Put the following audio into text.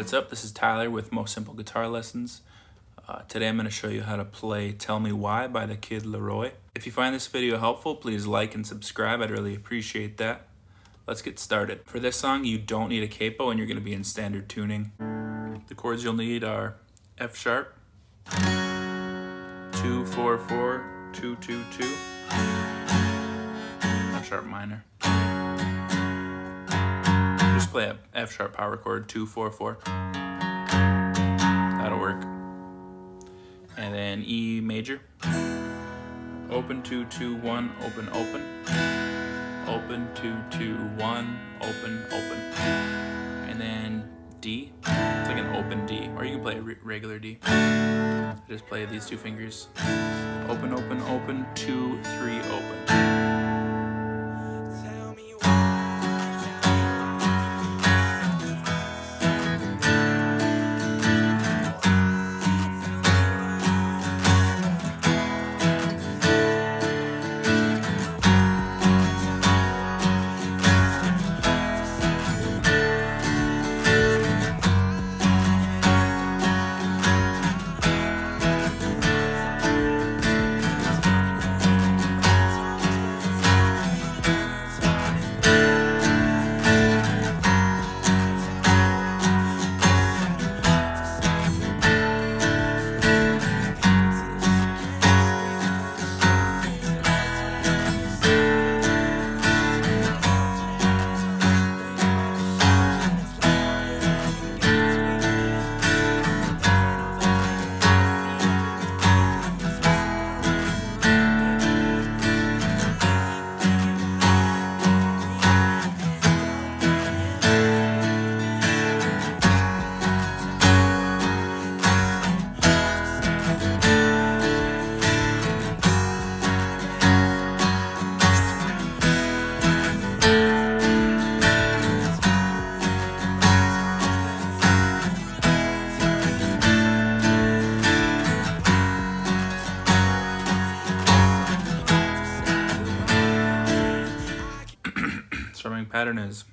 what's up? This is Tyler with Most Simple Guitar Lessons. Today I'm going to show you how to play Tell Me Why by the kid Laroi. If you find this video helpful, please like and subscribe. I'd really appreciate that. Let's get started. For this song, you don't need a capo and you're going to be in standard tuning. The chords you'll need are F sharp, 2 4 4 2 2 2, F sharp minor. Just play a F sharp power chord, 2 4 4. That'll work. And then E major. Open 2 2 1, open open. Open 2 2 1, open open. And then D. It's like an open D, or you can play a regular D. Just play these two fingers. Open open open, 2 3 open. Strumming pattern is